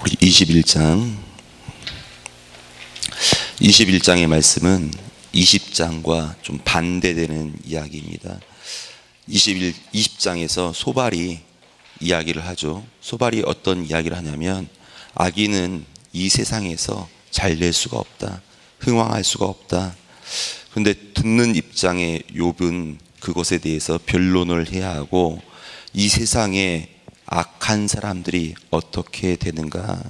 우리 21장의 말씀은 20장과 좀 반대되는 이야기입니다. 20장에서 소발이 이야기를 하죠. 소발이 어떤 이야기를 하냐면, 악인은 이 세상에서 잘 될 수가 없다, 흥왕할 수가 없다. 그런데 듣는 입장의 욥은 그것에 대해서 변론을 해야 하고, 이 세상에 악한 사람들이 어떻게 되는가,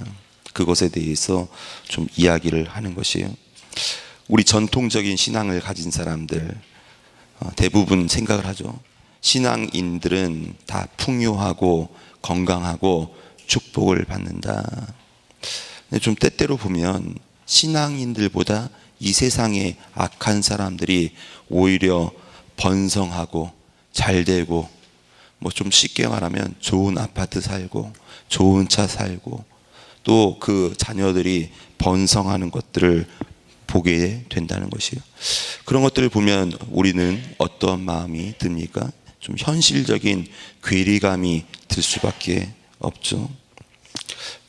그것에 대해서 좀 이야기를 하는 것이에요. 우리 전통적인 신앙을 가진 사람들 대부분 생각을 하죠. 신앙인들은 다 풍요하고 건강하고 축복을 받는다. 근데 좀 때때로 보면 신앙인들보다 이 세상에 악한 사람들이 오히려 번성하고 잘 되고, 뭐 좀 쉽게 말하면 좋은 아파트 살고 좋은 차 살고, 또 그 자녀들이 번성하는 것들을 보게 된다는 것이에요. 그런 것들을 보면 우리는 어떤 마음이 듭니까? 좀 현실적인 괴리감이 들 수밖에 없죠.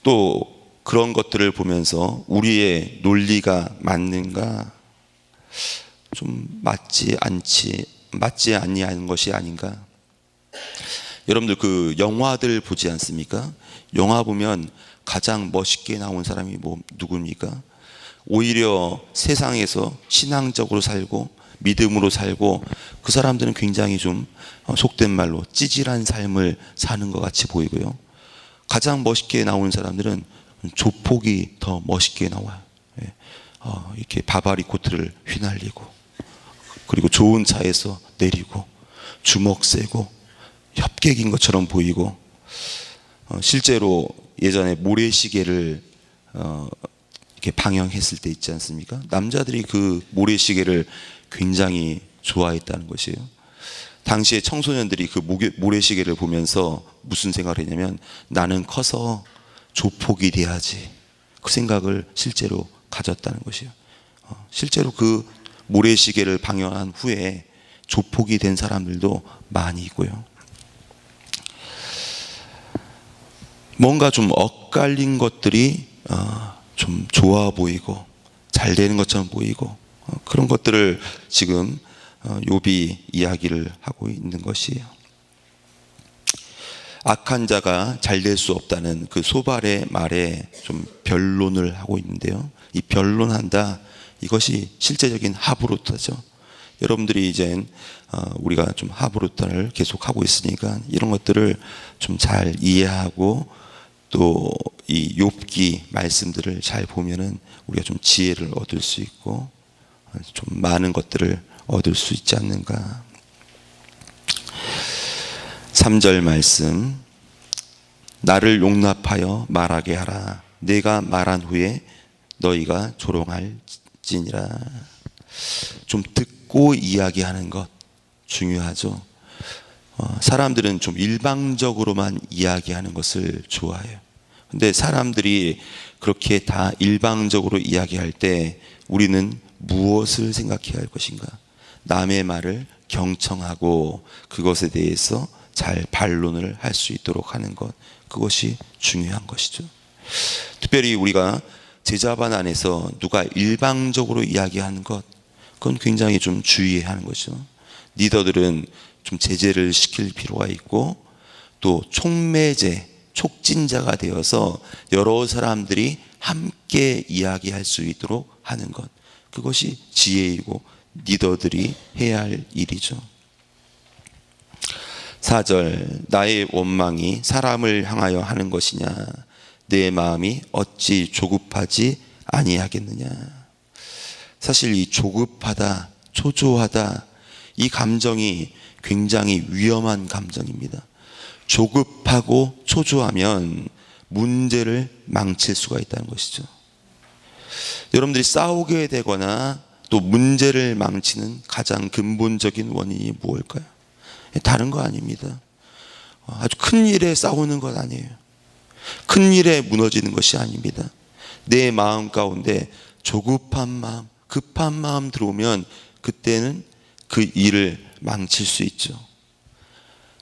또 그런 것들을 보면서 우리의 논리가 맞는가, 좀 맞지 아니하는 것이 아닌가. 여러분들 그 영화들 보지 않습니까? 영화 보면 가장 멋있게 나온 사람이 누굽니까? 오히려 세상에서 신앙적으로 살고 믿음으로 살고, 그 사람들은 굉장히 좀 속된 말로 찌질한 삶을 사는 것 같이 보이고요. 가장 멋있게 나오는 사람들은 조폭이 더 멋있게 나와요. 이렇게 바바리 코트를 휘날리고, 그리고 좋은 차에서 내리고, 주먹 세고 협객인 것처럼 보이고, 실제로 예전에 모래시계를 이렇게 방영했을 때 있지 않습니까? 남자들이 그 모래시계를 굉장히 좋아했다는 것이에요. 당시에 청소년들이 그 모래시계를 보면서 무슨 생각을 했냐면, 나는 커서 조폭이 돼야지, 그 생각을 실제로 가졌다는 것이에요. 실제로 그 모래시계를 방영한 후에 조폭이 된 사람들도 많이 있고요. 뭔가 좀 엇갈린 것들이 좀 좋아 보이고 잘 되는 것처럼 보이고, 그런 것들을 지금 욥이 이야기를 하고 있는 것이에요. 악한 자가 잘 될 수 없다는 그 소발의 말에 좀 변론을 하고 있는데요. 이 변론한다, 이것이 실제적인 하브루타죠. 여러분들이 이젠 우리가 좀 하브루타를 계속 하고 있으니까 이런 것들을 좀 잘 이해하고, 또 이 욥기 말씀들을 잘 보면은 우리가 좀 지혜를 얻을 수 있고 좀 많은 것들을 얻을 수 있지 않는가. 3절 말씀, 나를 용납하여 말하게 하라. 내가 말한 후에 너희가 조롱할지니라. 좀 듣고 이야기하는 것 중요하죠. 사람들은 좀 일방적으로만 이야기하는 것을 좋아해요. 근데 사람들이 그렇게 다 일방적으로 이야기할 때 우리는 무엇을 생각해야 할 것인가? 남의 말을 경청하고 그것에 대해서 잘 반론을 할 수 있도록 하는 것, 그것이 중요한 것이죠. 특별히 우리가 제자반 안에서 누가 일방적으로 이야기하는 것, 그건 굉장히 좀 주의해야 하는 거죠. 리더들은 좀 제재를 시킬 필요가 있고, 또 촉매제, 촉진자가 되어서 여러 사람들이 함께 이야기할 수 있도록 하는 것, 그것이 지혜이고 리더들이 해야 할 일이죠. 4절, 나의 원망이 사람을 향하여 하는 것이냐, 내 마음이 어찌 조급하지 아니하겠느냐. 사실 이 조급하다, 초조하다, 이 감정이 굉장히 위험한 감정입니다. 조급하고 초조하면 문제를 망칠 수가 있다는 것이죠. 여러분들이 싸우게 되거나 또 문제를 망치는 가장 근본적인 원인이 무엇일까요? 다른 거 아닙니다. 아주 큰 일에 싸우는 것 아니에요. 큰 일에 무너지는 것이 아닙니다. 내 마음 가운데 조급한 마음, 급한 마음 들어오면 그때는 그 일을 망칠 수 있죠.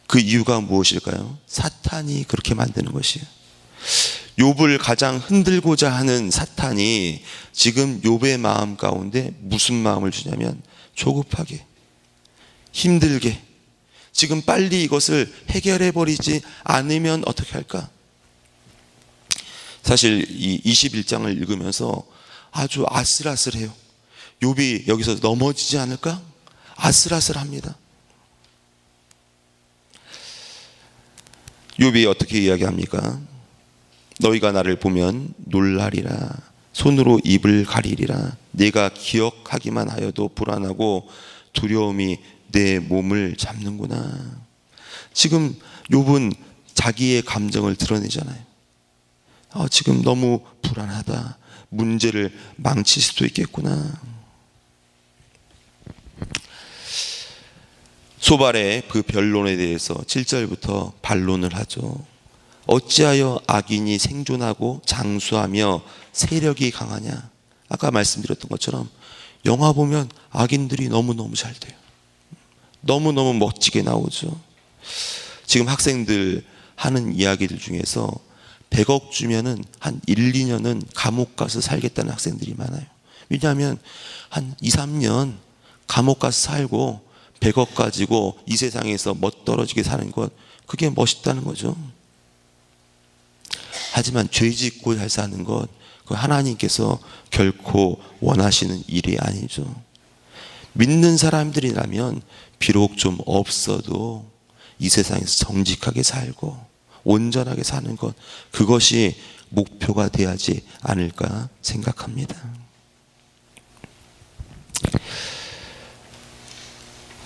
그 이유가 무엇일까요? 사탄이 그렇게 만드는 것이에요. 욥을 가장 흔들고자 하는 사탄이 지금 욥의 마음 가운데 무슨 마음을 주냐면 조급하게, 힘들게, 지금 빨리 이것을 해결해 버리지 않으면 어떻게 할까? 사실 이 21장을 읽으면서 아주 아슬아슬해요. 욥이 여기서 넘어지지 않을까? 아슬아슬합니다. 욥이 어떻게 이야기합니까? 너희가 나를 보면 놀라리라. 손으로 입을 가리리라. 내가 기억하기만 하여도 불안하고 두려움이 내 몸을 잡는구나. 지금 욥은 자기의 감정을 드러내잖아요. 지금 너무 불안하다. 문제를 망칠 수도 있겠구나. 소발의 그 변론에 대해서 7절부터 반론을 하죠. 어찌하여 악인이 생존하고 장수하며 세력이 강하냐. 아까 말씀드렸던 것처럼 영화 보면 악인들이 너무너무 잘 돼요. 너무너무 멋지게 나오죠. 지금 학생들 하는 이야기들 중에서 100억 주면은 한 1, 2년은 감옥 가서 살겠다는 학생들이 많아요. 왜냐하면 한 2, 3년 감옥 가서 살고 100억 가지고 이 세상에서 멋떨어지게 사는 것, 그게 멋있다는 거죠. 하지만 죄 짓고 잘 사는 것, 그 하나님께서 결코 원하시는 일이 아니죠. 믿는 사람들이라면 비록 좀 없어도 이 세상에서 정직하게 살고 온전하게 사는 것, 그것이 목표가 되어야지 않을까 생각합니다.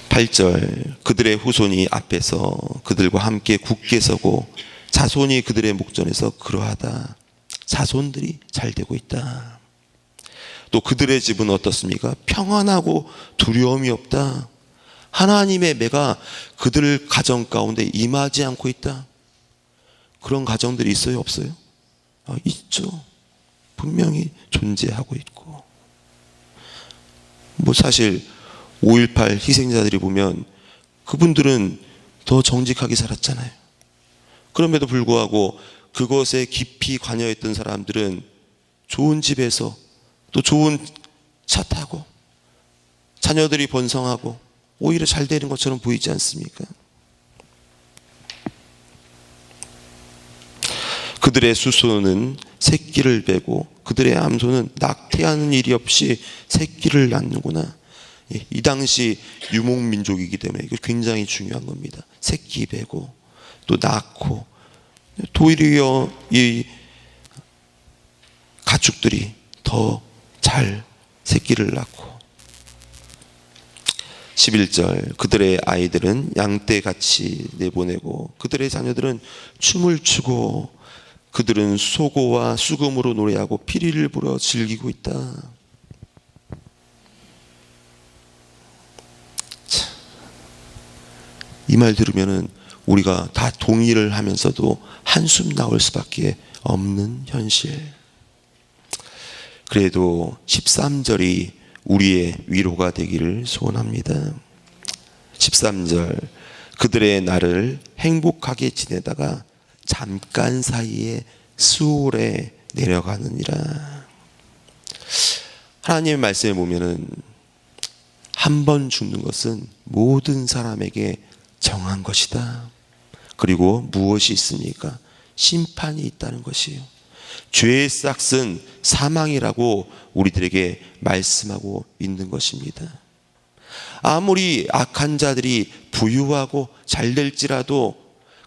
8절, 그들의 후손이 앞에서 그들과 함께 굳게 서고 자손이 그들의 목전에서 그러하다. 자손들이 잘 되고 있다. 또 그들의 집은 어떻습니까? 평안하고 두려움이 없다. 하나님의 매가 그들 가정 가운데 임하지 않고 있다. 그런 가정들이 있어요, 없어요? 있죠. 분명히 존재하고 있고. 사실 5.18 희생자들이 보면 그분들은 더 정직하게 살았잖아요. 그럼에도 불구하고 그것에 깊이 관여했던 사람들은 좋은 집에서 또 좋은 차 타고 자녀들이 번성하고 오히려 잘 되는 것처럼 보이지 않습니까? 그들의 수소는 새끼를 베고 그들의 암소는 낙태하는 일이 없이 새끼를 낳는구나. 이 당시 유목민족이기 때문에 이거 굉장히 중요한 겁니다. 새끼 베고 또 낳고, 도리어 이 가축들이 더 잘 새끼를 낳고. 11절, 그들의 아이들은 양떼같이 내보내고 그들의 자녀들은 춤을 추고 그들은 소고와 수금으로 노래하고 피리를 불어 즐기고 있다. 이 말 들으면은 우리가 다 동의를 하면서도 한숨 나올 수밖에 없는 현실. 그래도 13절이 우리의 위로가 되기를 소원합니다. 13절, 그들의 날을 행복하게 지내다가 잠깐 사이에 수월에 내려가느니라. 하나님의 말씀에 보면은 한 번 죽는 것은 모든 사람에게 정한 것이다. 그리고 무엇이 있습니까? 심판이 있다는 것이에요. 죄의 싹은 사망이라고 우리들에게 말씀하고 있는 것입니다. 아무리 악한 자들이 부유하고 잘 될지라도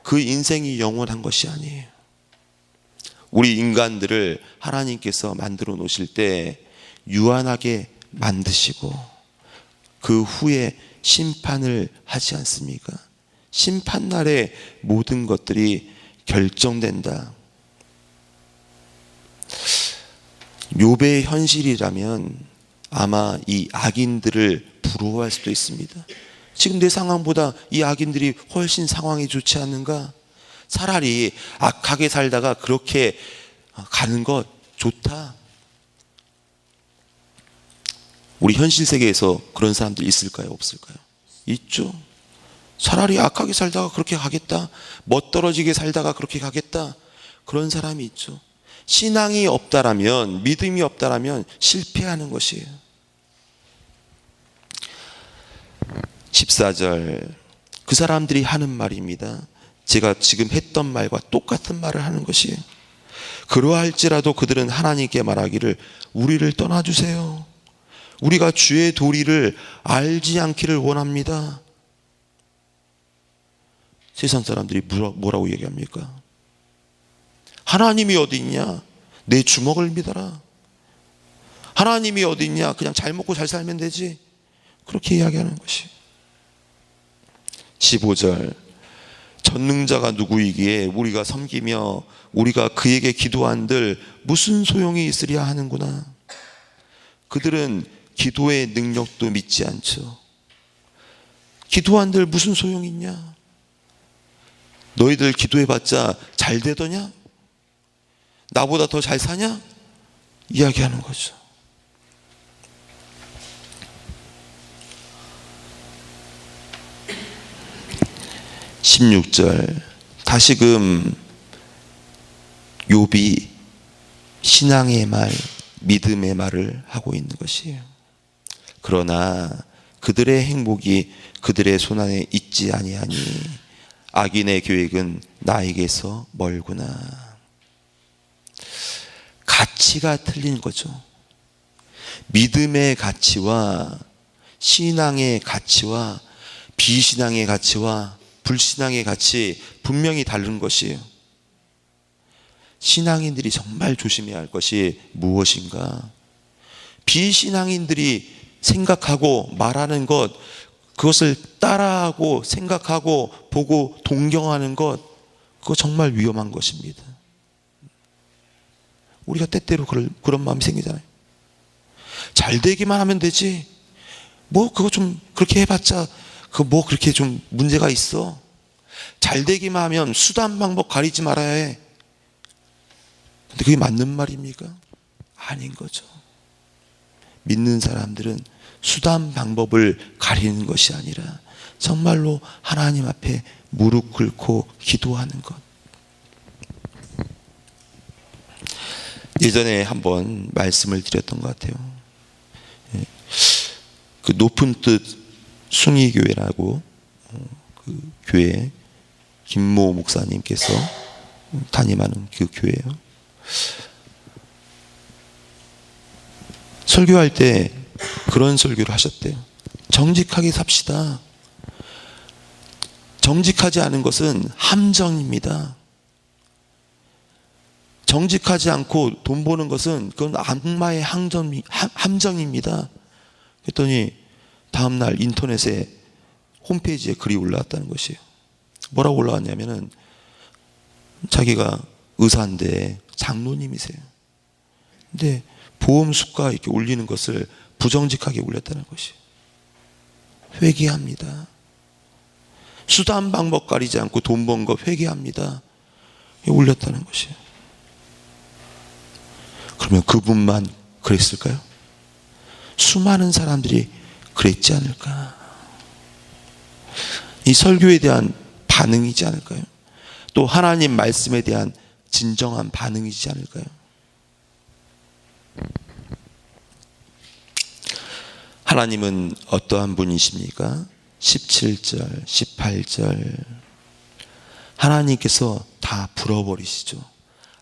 그 인생이 영원한 것이 아니에요. 우리 인간들을 하나님께서 만들어 놓으실 때 유한하게 만드시고 그 후에 심판을 하지 않습니까? 심판날에 모든 것들이 결정된다. 욥의 현실이라면 아마 이 악인들을 부러워할 수도 있습니다. 지금 내 상황보다 이 악인들이 훨씬 상황이 좋지 않은가? 차라리 악하게 살다가 그렇게 가는 것 좋다. 우리 현실 세계에서 그런 사람들 있을까요? 없을까요? 있죠. 차라리 악하게 살다가 그렇게 가겠다. 멋떨어지게 살다가 그렇게 가겠다. 그런 사람이 있죠. 신앙이 없다라면, 믿음이 없다라면 실패하는 것이에요. 14절, 그 사람들이 하는 말입니다. 제가 지금 했던 말과 똑같은 말을 하는 것이에요. 그러할지라도 그들은 하나님께 말하기를 우리를 떠나주세요. 우리가 주의 도리를 알지 않기를 원합니다. 세상 사람들이 뭐라고 얘기합니까? 하나님이 어디 있냐? 내 주먹을 믿어라. 하나님이 어디 있냐? 그냥 잘 먹고 잘 살면 되지. 그렇게 이야기하는 것이. 15절, 전능자가 누구이기에 우리가 섬기며 우리가 그에게 기도한들 무슨 소용이 있으랴 하는구나. 그들은 기도의 능력도 믿지 않죠. 기도한들 무슨 소용이 있냐? 너희들 기도해봤자 잘 되더냐? 나보다 더 잘 사냐? 이야기하는 거죠. (16절) 다시금 욥이 신앙의 말, 믿음의 말을 하고 있는 것이에요. 그러나 그들의 행복이 그들의 손안에 있지 아니하니 악인의 계획은 나에게서 멀구나. 가치가 틀린 거죠. 믿음의 가치와 신앙의 가치와 비신앙의 가치와 불신앙의 가치 분명히 다른 것이에요. 신앙인들이 정말 조심해야 할 것이 무엇인가? 비신앙인들이 생각하고 말하는 것, 그것을 따라하고 생각하고 보고 동경하는 것, 그거 정말 위험한 것입니다. 우리가 때때로 그런 마음이 생기잖아요. 잘 되기만 하면 되지. 뭐 그거 좀 그렇게 해봤자 그거 뭐 그렇게 좀 문제가 있어. 잘 되기만 하면 수단 방법 가리지 말아야 해. 근데 그게 맞는 말입니까? 아닌 거죠. 믿는 사람들은 수단 방법을 가리는 것이 아니라 정말로 하나님 앞에 무릎 꿇고 기도하는 것. 예전에 한번 말씀을 드렸던 것 같아요. 그 높은 뜻 숭의교회라고 그 교회 김모 목사님께서 담임하는 그 교회예요. 설교할 때 그런 설교를 하셨대요. 정직하게 삽시다. 정직하지 않은 것은 함정입니다. 정직하지 않고 돈 버는 것은 그건 악마의 함정입니다. 그랬더니 다음날 인터넷에 홈페이지에 글이 올라왔다는 것이에요. 뭐라고 올라왔냐면은 자기가 의사인데 장로님이세요. 근데 보험 수가 이렇게 올리는 것을 부정직하게 올렸다는 것이에요. 회개합니다. 수단 방법 가리지 않고 돈 번 거 회개합니다. 올렸다는 것이에요. 그러면 그분만 그랬을까요? 수많은 사람들이 그랬지 않을까? 이 설교에 대한 반응이지 않을까요? 또 하나님 말씀에 대한 진정한 반응이지 않을까요? 하나님은 어떠한 분이십니까? 17절, 18절 하나님께서 다 불어버리시죠.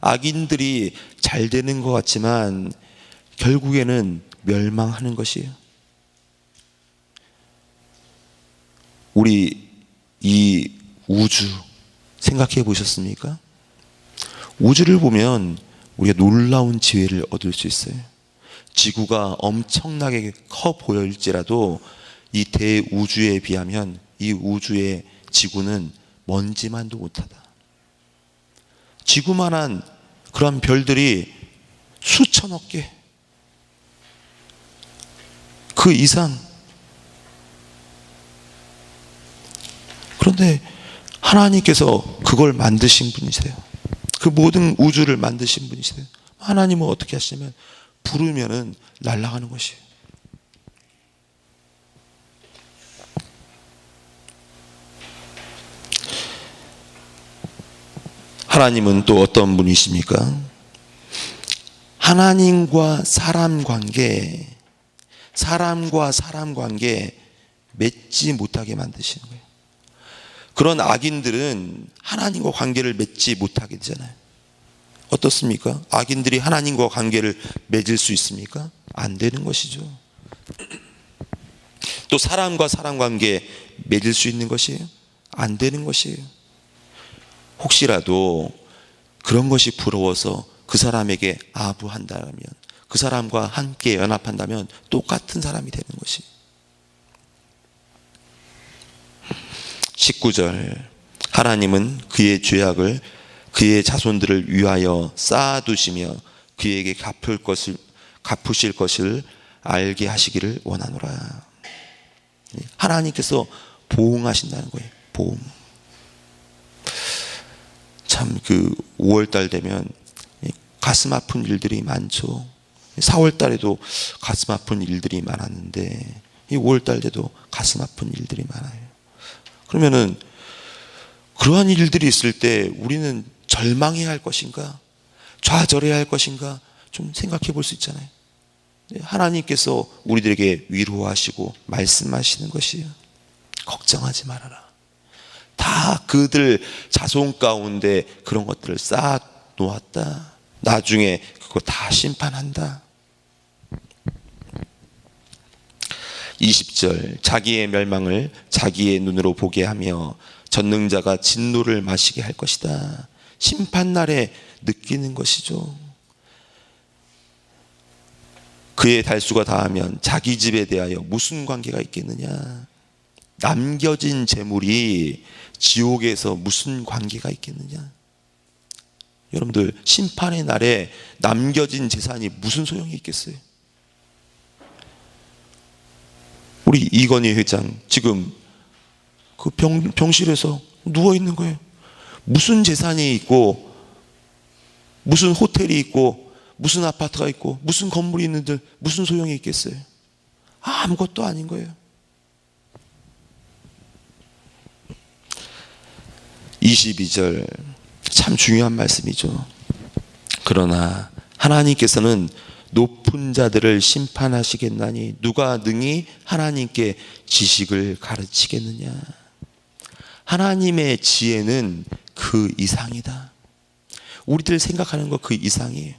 악인들이 잘 되는 것 같지만 결국에는 멸망하는 것이에요. 우리 이 우주 생각해 보셨습니까? 우주를 보면 우리가 놀라운 지혜를 얻을 수 있어요. 지구가 엄청나게 커 보일지라도 이 대우주에 비하면 이 우주의 지구는 먼지만도 못하다. 지구만한 그런 별들이 수천억 개, 그 이상. 그런데 하나님께서 그걸 만드신 분이세요. 그 모든 우주를 만드신 분이세요. 하나님은 어떻게 하시냐면 부르면은 날아가는 것이에요. 하나님은 또 어떤 분이십니까? 하나님과 사람 관계, 사람과 사람 관계 맺지 못하게 만드시는 거예요. 그런 악인들은 하나님과 관계를 맺지 못하게 되잖아요. 어떻습니까? 악인들이 하나님과 관계를 맺을 수 있습니까? 안 되는 것이죠. 또 사람과 사람 관계 맺을 수 있는 것이에요? 안 되는 것이에요. 혹시라도 그런 것이 부러워서 그 사람에게 아부한다면, 그 사람과 함께 연합한다면 똑같은 사람이 되는 것이에요. 19절, 하나님은 그의 죄악을 그의 자손들을 위하여 쌓아두시며 그에게 갚으실 것을 알게 하시기를 원하노라. 하나님께서 보응하신다는 거예요. 보응. 참 5월달 되면 가슴 아픈 일들이 많죠. 4월달에도 가슴 아픈 일들이 많았는데 이 5월달 돼도 가슴 아픈 일들이 많아요. 그러면은 그러한 일들이 있을 때 우리는 절망해야 할 것인가, 좌절해야 할 것인가 좀 생각해 볼 수 있잖아요. 하나님께서 우리들에게 위로하시고 말씀하시는 것이에요. 걱정하지 말아라. 다 그들 자손 가운데 그런 것들을 쌓아 놓았다. 나중에 그거 다 심판한다. 20절, 자기의 멸망을 자기의 눈으로 보게 하며 전능자가 진노를 마시게 할 것이다. 심판날에 느끼는 것이죠. 그의 달수가 다하면 자기 집에 대하여 무슨 관계가 있겠느냐. 남겨진 재물이 지옥에서 무슨 관계가 있겠느냐. 여러분들, 심판의 날에 남겨진 재산이 무슨 소용이 있겠어요? 우리 이건희 회장 지금 그 병실에서 누워 있는 거예요. 무슨 재산이 있고 무슨 호텔이 있고 무슨 아파트가 있고 무슨 건물이 있는데 무슨 소용이 있겠어요? 아무것도 아닌 거예요. 22절, 참 중요한 말씀이죠. 그러나 하나님께서는 높은 자들을 심판하시겠나니 누가 능히 하나님께 지식을 가르치겠느냐. 하나님의 지혜는 그 이상이다. 우리들 생각하는 거 그 이상이에요.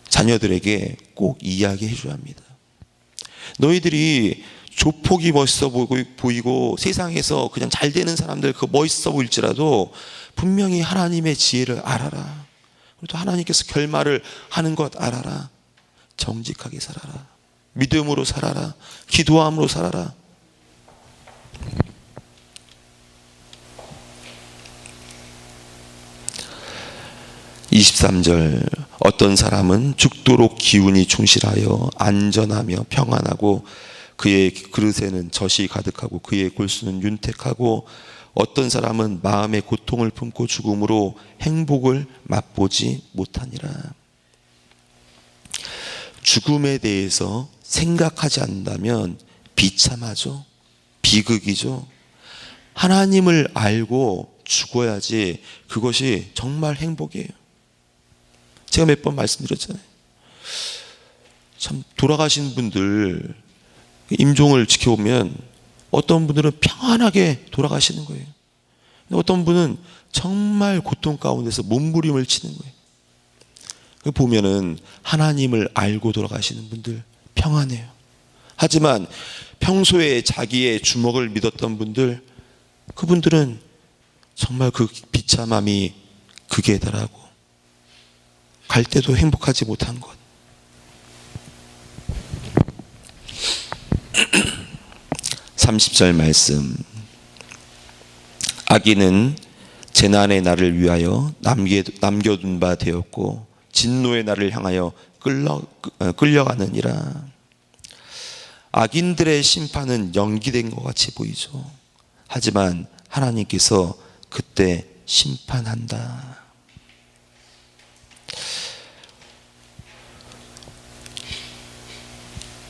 자녀들에게 꼭 이야기해 줘야 합니다. 너희들이 조폭이 멋있어 보이고 세상에서 그냥 잘 되는 사람들 그 멋있어 보일지라도 분명히 하나님의 지혜를 알아라. 그리고 또 하나님께서 결말을 하는 것 알아라. 정직하게 살아라. 믿음으로 살아라. 기도함으로 살아라. (23절) 어떤 사람은 죽도록 기운이 충실하여 안전하며 평안하고 그의 그릇에는 젖이 가득하고 그의 골수는 윤택하고 어떤 사람은 마음의 고통을 품고 죽음으로 행복을 맛보지 못하니라. 죽음에 대해서 생각하지 않는다면 비참하죠. 비극이죠. 하나님을 알고 죽어야지 그것이 정말 행복이에요. 제가 몇 번 말씀드렸잖아요. 참 돌아가신 분들 임종을 지켜보면 어떤 분들은 평안하게 돌아가시는 거예요. 어떤 분은 정말 고통 가운데서 몸부림을 치는 거예요. 보면은 하나님을 알고 돌아가시는 분들 평안해요. 하지만 평소에 자기의 주먹을 믿었던 분들, 그분들은 정말 그 비참함이 극에 달하고 갈 때도 행복하지 못한 것. 30절 말씀. 악인은 재난의 날을 위하여 남겨둔 바 되었고 진노의 날을 향하여 끌려가느니라. 악인들의 심판은 연기된 것 같이 보이죠. 하지만 하나님께서 그때 심판한다.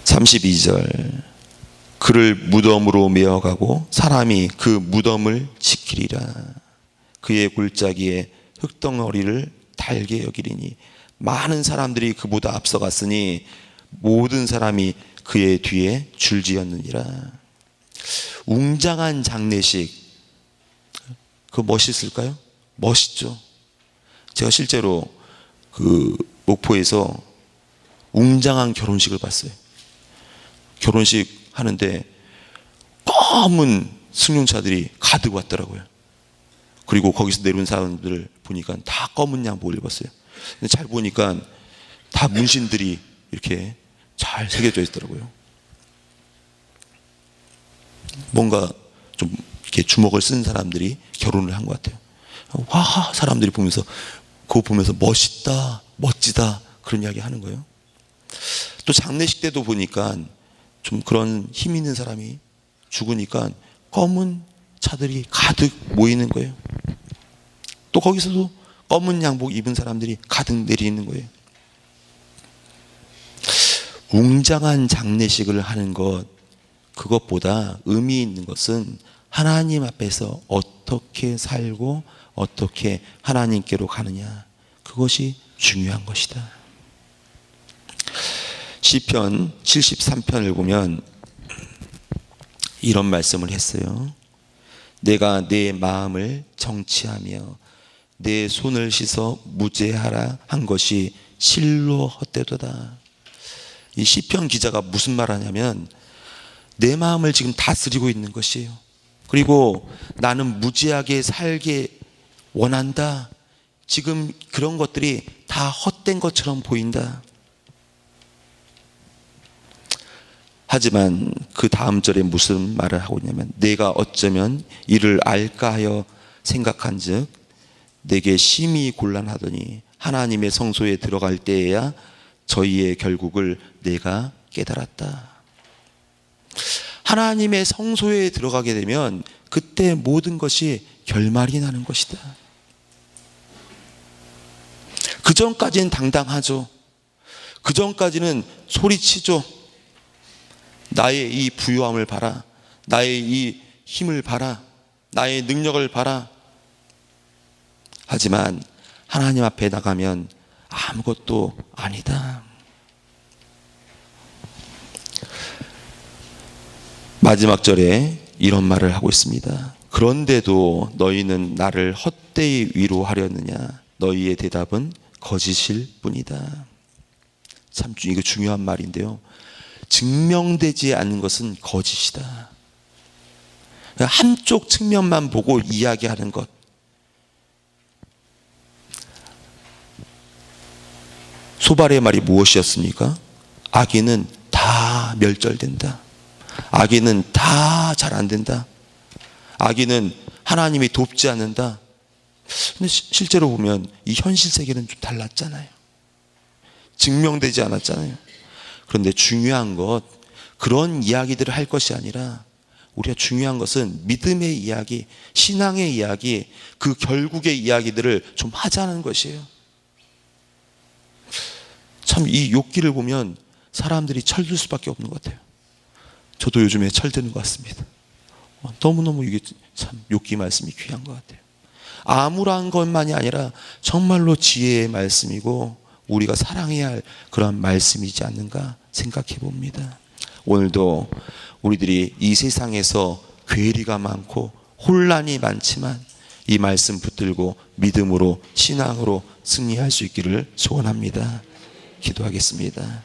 32절. 그를 무덤으로 메어가고 사람이 그 무덤을 지키리라. 그의 골짜기에 흙덩어리를 달게 여기리니 많은 사람들이 그보다 앞서갔으니 모든 사람이 그의 뒤에 줄지었느니라. 웅장한 장례식, 그거 멋있을까요? 멋있죠. 제가 실제로 그 목포에서 웅장한 결혼식을 봤어요. 결혼식 하는데 검은 승용차들이 가득 왔더라고요. 그리고 거기서 내려온 사람들을 보니까 다 검은 양복을 입었어요. 근데 잘 보니까 다 문신들이 이렇게 잘 새겨져 있더라고요. 뭔가 좀 이렇게 주먹을 쓴 사람들이 결혼을 한 것 같아요. 와, 사람들이 보면서 그거 보면서 멋있다, 멋지다 그런 이야기 하는 거예요. 또 장례식 때도 보니까 좀 그런 힘 있는 사람이 죽으니까 검은 차들이 가득 모이는 거예요. 또 거기서도 검은 양복 입은 사람들이 가득 내리는 거예요. 웅장한 장례식을 하는 것, 그것보다 의미 있는 것은 하나님 앞에서 어떻게 살고 어떻게 하나님께로 가느냐, 그것이 중요한 것이다. 시편 73편을 보면 이런 말씀을 했어요. 내가 내 마음을 정치하며 내 손을 씻어 무죄하라 한 것이 실로 헛되도다. 이 시편 기자가 무슨 말 하냐면 내 마음을 지금 다스리고 있는 것이에요. 그리고 나는 무죄하게 살게 원한다. 지금 그런 것들이 다 헛된 것처럼 보인다. 하지만 그 다음 절에 무슨 말을 하고 있냐면 내가 어쩌면 이를 알까 하여 생각한즉 내게 심히 곤란하더니 하나님의 성소에 들어갈 때에야 저희의 결국을 내가 깨달았다. 하나님의 성소에 들어가게 되면 그때 모든 것이 결말이 나는 것이다. 그 전까지는 당당하죠. 그 전까지는 소리치죠. 나의 이 부유함을 봐라. 나의 이 힘을 봐라. 나의 능력을 봐라. 하지만 하나님 앞에 나가면 아무것도 아니다. 마지막 절에 이런 말을 하고 있습니다. 그런데도 너희는 나를 헛되이 위로하려느냐? 너희의 대답은 거짓일 뿐이다. 참 이거 중요한 말인데요. 증명되지 않는 것은 거짓이다. 한쪽 측면만 보고 이야기하는 것. 소발의 말이 무엇이었습니까? 악인은 다 멸절된다. 악인은 다 잘 안 된다. 악인은 하나님이 돕지 않는다. 근데 실제로 보면 이 현실 세계는 좀 달랐잖아요. 증명되지 않았잖아요. 그런데 중요한 것, 그런 이야기들을 할 것이 아니라 우리가 중요한 것은 믿음의 이야기, 신앙의 이야기, 그 결국의 이야기들을 좀 하자는 것이에요. 참 이 욥기를 보면 사람들이 철들 수밖에 없는 것 같아요. 저도 요즘에 철드는 것 같습니다. 너무너무 이게 참 욥기 말씀이 귀한 것 같아요. 암울한 것만이 아니라 정말로 지혜의 말씀이고 우리가 사랑해야 할 그런 말씀이지 않는가 생각해 봅니다. 오늘도 우리들이 이 세상에서 괴리가 많고 혼란이 많지만 이 말씀 붙들고 믿음으로 신앙으로 승리할 수 있기를 소원합니다. 기도하겠습니다.